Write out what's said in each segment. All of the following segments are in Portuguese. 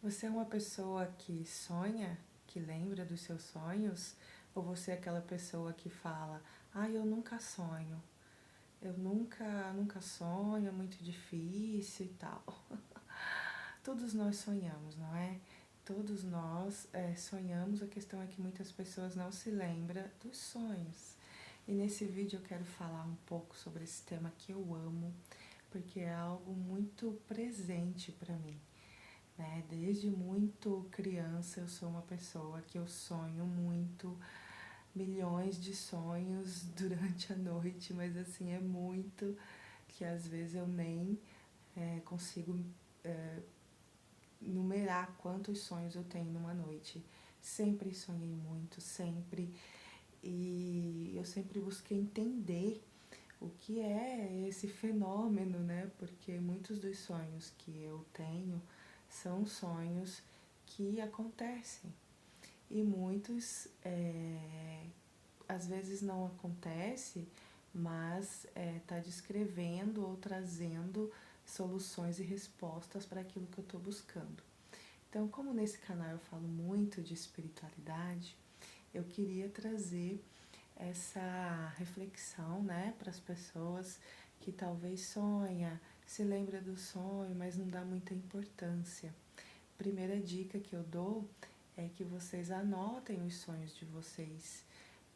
Você é uma pessoa que sonha, que lembra dos seus sonhos? Ou você é aquela pessoa que fala, eu nunca sonho, eu nunca sonho, é muito difícil e tal. Todos nós sonhamos, não é? Todos nós sonhamos, a questão é que muitas pessoas não se lembram dos sonhos. E nesse vídeo eu quero falar um pouco sobre esse tema que eu amo, porque é algo muito presente para mim, né? Desde muito criança eu sou uma pessoa que eu sonho muito, milhões de sonhos durante a noite, mas assim, é muito que às vezes eu nem consigo numerar quantos sonhos eu tenho numa noite. Sempre sonhei muito, sempre. E eu sempre busquei entender o que é esse fenômeno, né? Porque muitos dos sonhos que eu tenho são sonhos que acontecem. E muitos, às vezes não acontece, mas está descrevendo ou trazendo soluções e respostas para aquilo que eu estou buscando. Então, como nesse canal eu falo muito de espiritualidade, eu queria trazer essa reflexão, né, para as pessoas que talvez sonha, se lembra do sonho, mas não dá muita importância. Primeira dica que eu dou é que vocês anotem os sonhos de vocês,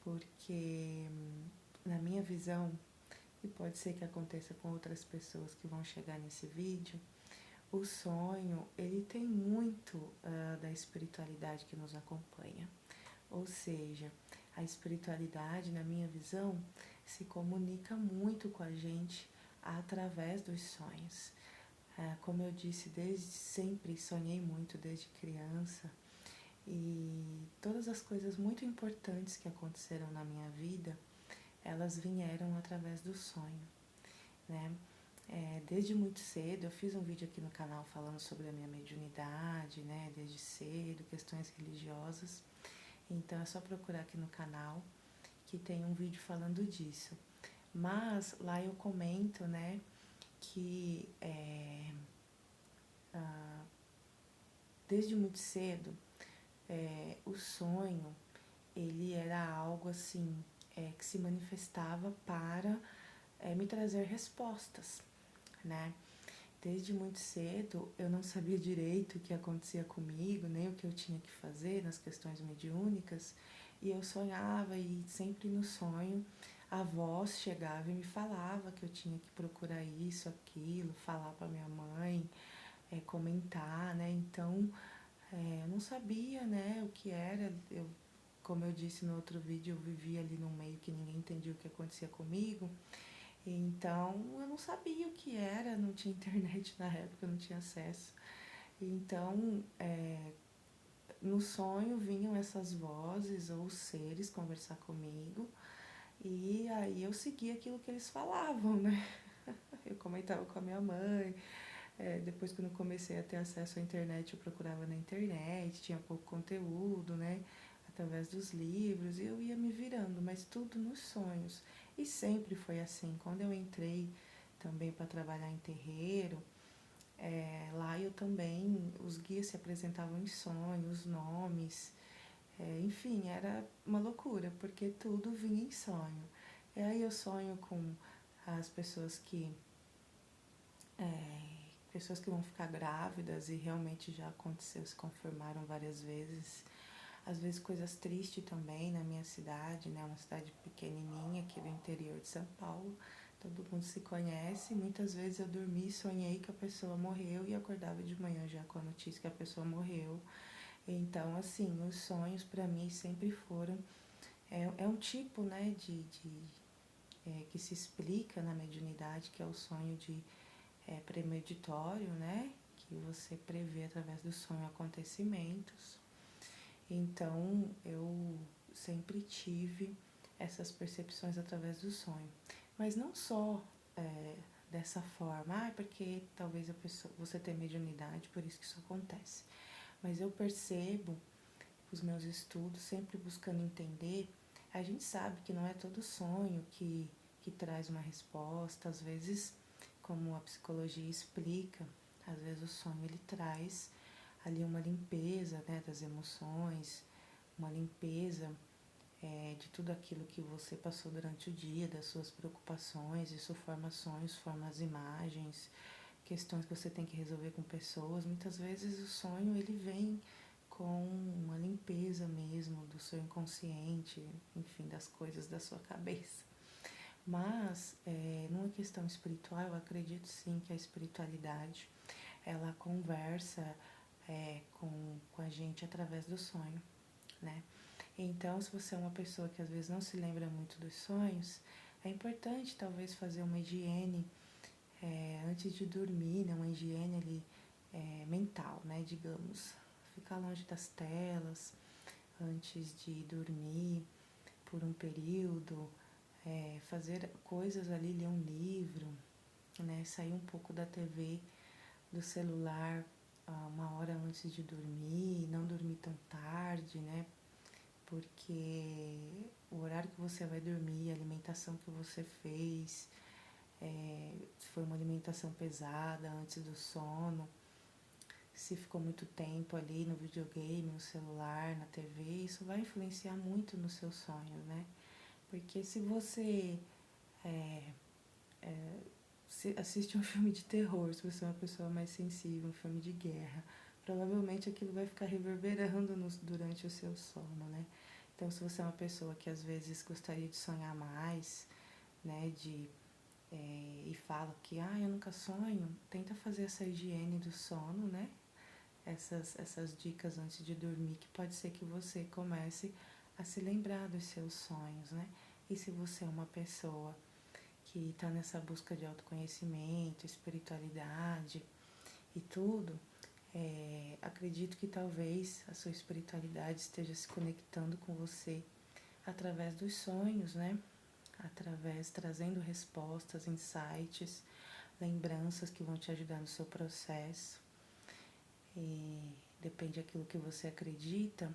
porque na minha visão, e pode ser que aconteça com outras pessoas que vão chegar nesse vídeo, o sonho, ele tem muito da espiritualidade que nos acompanha. Ou seja, a espiritualidade, na minha visão, se comunica muito com a gente através dos sonhos. Como eu disse, desde sempre sonhei muito, desde criança, e todas as coisas muito importantes que aconteceram na minha vida, elas vieram através do sonho, né? Desde muito cedo, eu fiz um vídeo aqui no canal falando sobre a minha mediunidade, né? Desde cedo, questões religiosas. Então é só procurar aqui no canal que tem um vídeo falando disso. Mas lá eu comento, né, que desde muito cedo o sonho ele era algo assim que se manifestava para me trazer respostas, né? Desde muito cedo eu não sabia direito o que acontecia comigo, nem o que eu tinha que fazer nas questões mediúnicas, e eu sonhava e sempre no sonho a voz chegava e me falava que eu tinha que procurar isso, aquilo, falar para minha mãe, comentar, né? Então eu não sabia, né, o que era. Como eu disse no outro vídeo, eu vivia ali num meio que ninguém entendia o que acontecia comigo. Então eu não sabia o que era, não tinha internet na época, não tinha acesso. Então no sonho vinham essas vozes ou seres conversar comigo e aí eu seguia aquilo que eles falavam, né? Eu comentava com a minha mãe. Depois, quando eu comecei a ter acesso à internet, eu procurava na internet, tinha pouco conteúdo, né? Através dos livros, e eu ia me virando, mas tudo nos sonhos. E sempre foi assim. Quando eu entrei também para trabalhar em terreiro, lá eu também, os guias se apresentavam em sonhos, os nomes, enfim, era uma loucura, porque tudo vinha em sonho. E aí eu sonho com as pessoas que vão ficar grávidas, e realmente já aconteceu, se confirmaram várias vezes. Às vezes coisas tristes também na minha cidade, né? Uma cidade pequenininha aqui do interior de São Paulo. Todo mundo se conhece. Muitas vezes eu dormi e sonhei que a pessoa morreu e acordava de manhã já com a notícia que a pessoa morreu. Então, assim, os sonhos para mim sempre foram... É um tipo, né, que se explica na mediunidade, que é o sonho de premeditório, né? Que você prevê através do sonho acontecimentos. Então, eu sempre tive essas percepções através do sonho. Mas não só dessa forma, porque talvez você tenha mediunidade, por isso que isso acontece. Mas eu percebo, os meus estudos, sempre buscando entender, a gente sabe que não é todo sonho que traz uma resposta. Às vezes, como a psicologia explica, às vezes o sonho ele traz ali uma limpeza, né, das emoções, uma limpeza de tudo aquilo que você passou durante o dia, das suas preocupações, isso forma sonhos, forma as imagens, questões que você tem que resolver com pessoas. Muitas vezes o sonho ele vem com uma limpeza mesmo do seu inconsciente, enfim, das coisas da sua cabeça. Mas, numa questão espiritual, eu acredito sim que a espiritualidade, ela conversa com a gente através do sonho, né? Então, se você é uma pessoa que às vezes não se lembra muito dos sonhos, é importante talvez fazer uma higiene antes de dormir, né? Uma higiene ali mental, né? Digamos, ficar longe das telas antes de dormir por um período, fazer coisas ali, ler um livro, né? Sair um pouco da TV, do celular, uma hora antes de dormir, não dormir tão tarde, né? Porque o horário que você vai dormir, a alimentação que você fez, se foi uma alimentação pesada antes do sono, se ficou muito tempo ali no videogame, no celular, na TV, isso vai influenciar muito nos seus sonhos, né? Porque se você se assiste um filme de terror, se você é uma pessoa mais sensível, um filme de guerra, provavelmente aquilo vai ficar reverberando durante o seu sono, né? Então, se você é uma pessoa que às vezes gostaria de sonhar mais, né, e fala que, eu nunca sonho, tenta fazer essa higiene do sono, né? Essas dicas antes de dormir, que pode ser que você comece a se lembrar dos seus sonhos, né? E se você é uma pessoa que está nessa busca de autoconhecimento, espiritualidade e tudo, acredito que talvez a sua espiritualidade esteja se conectando com você através dos sonhos, né? Através, trazendo respostas, insights, lembranças que vão te ajudar no seu processo. E depende daquilo que você acredita,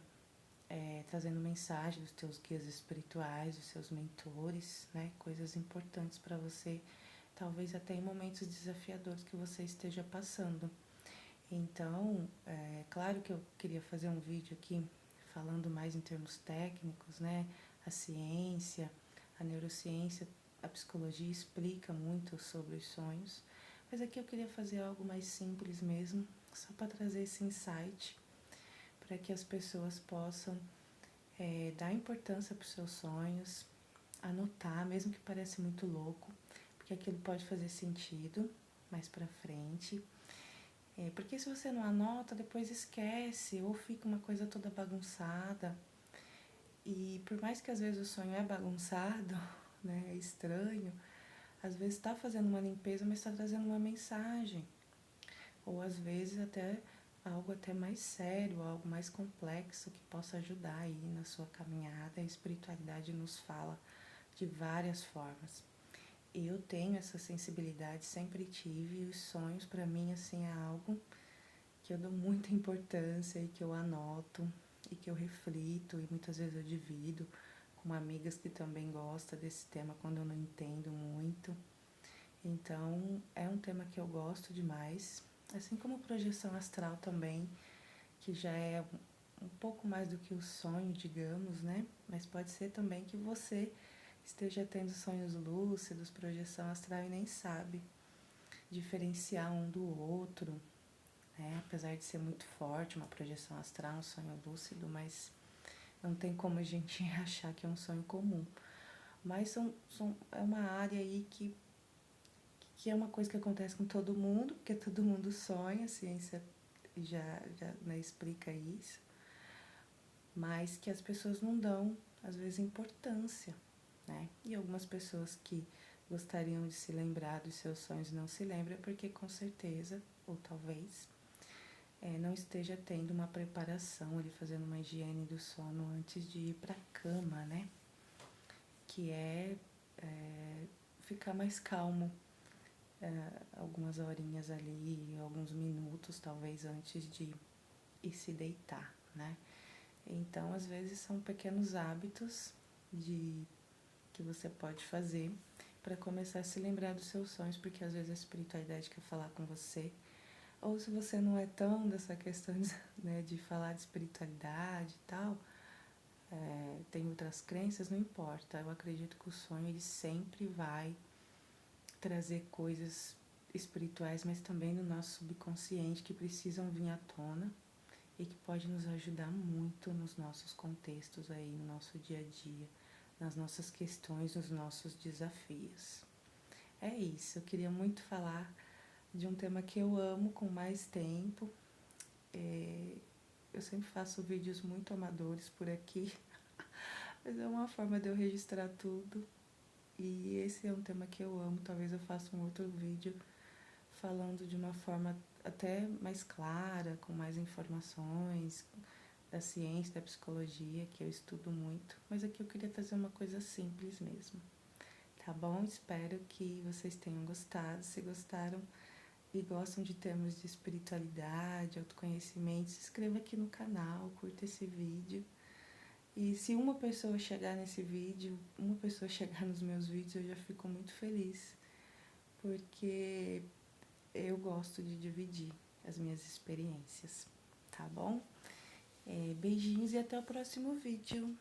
trazendo mensagem dos teus guias espirituais, dos seus mentores, né? Coisas importantes para você, talvez até em momentos desafiadores que você esteja passando. Então, claro que eu queria fazer um vídeo aqui falando mais em termos técnicos, né? A ciência, a neurociência, a psicologia explica muito sobre os sonhos, mas aqui eu queria fazer algo mais simples mesmo, só para trazer esse insight, para que as pessoas possam dar importância para os seus sonhos, anotar, mesmo que pareça muito louco, porque aquilo pode fazer sentido mais para frente. Porque se você não anota, depois esquece, ou fica uma coisa toda bagunçada. E por mais que às vezes o sonho é bagunçado, né, é estranho, às vezes está fazendo uma limpeza, mas está trazendo uma mensagem. Ou às vezes até algo até mais sério, algo mais complexo que possa ajudar aí na sua caminhada. A espiritualidade nos fala de várias formas. Eu tenho essa sensibilidade, sempre tive, e os sonhos para mim assim é algo que eu dou muita importância e que eu anoto e que eu reflito e muitas vezes eu divido com amigas que também gostam desse tema quando eu não entendo muito. Então, é um tema que eu gosto demais, assim como projeção astral também, que já é um pouco mais do que o sonho, digamos, né? Mas pode ser também que você esteja tendo sonhos lúcidos, projeção astral e nem sabe diferenciar um do outro, né? Apesar de ser muito forte uma projeção astral, um sonho lúcido, mas não tem como a gente achar que é um sonho comum. Mas é uma área aí que é uma coisa que acontece com todo mundo, porque todo mundo sonha, a ciência já né, explica isso, mas que as pessoas não dão, às vezes, importância, né? E algumas pessoas que gostariam de se lembrar dos seus sonhos e não se lembram, porque com certeza, ou talvez, não esteja tendo uma preparação, ali fazendo uma higiene do sono antes de ir para a cama, né? Que ficar mais calmo algumas horinhas ali, alguns minutos talvez antes de ir se deitar, né? Então, às vezes são pequenos hábitos que você pode fazer para começar a se lembrar dos seus sonhos, porque às vezes a espiritualidade quer falar com você, Ou se você não é tão dessa questão de, né, de falar de espiritualidade e tal, tem outras crenças, não importa. Eu acredito que o sonho ele sempre vai trazer coisas espirituais, mas também do nosso subconsciente que precisam vir à tona e que pode nos ajudar muito nos nossos contextos aí, no nosso dia a dia, nas nossas questões, nos nossos desafios. É isso, eu queria muito falar de um tema que eu amo com mais tempo. Eu sempre faço vídeos muito amadores por aqui, mas é uma forma de eu registrar tudo. E esse é um tema que eu amo, talvez eu faça um outro vídeo falando de uma forma até mais clara, com mais informações da ciência, da psicologia, que eu estudo muito. Mas aqui eu queria trazer uma coisa simples mesmo. Tá bom? Espero que vocês tenham gostado. Se gostaram e gostam de temas de espiritualidade, autoconhecimento, se inscreva aqui no canal, curta esse vídeo. E se uma pessoa chegar nesse vídeo, uma pessoa chegar nos meus vídeos, eu já fico muito feliz, porque eu gosto de dividir as minhas experiências, tá bom? Beijinhos e até o próximo vídeo.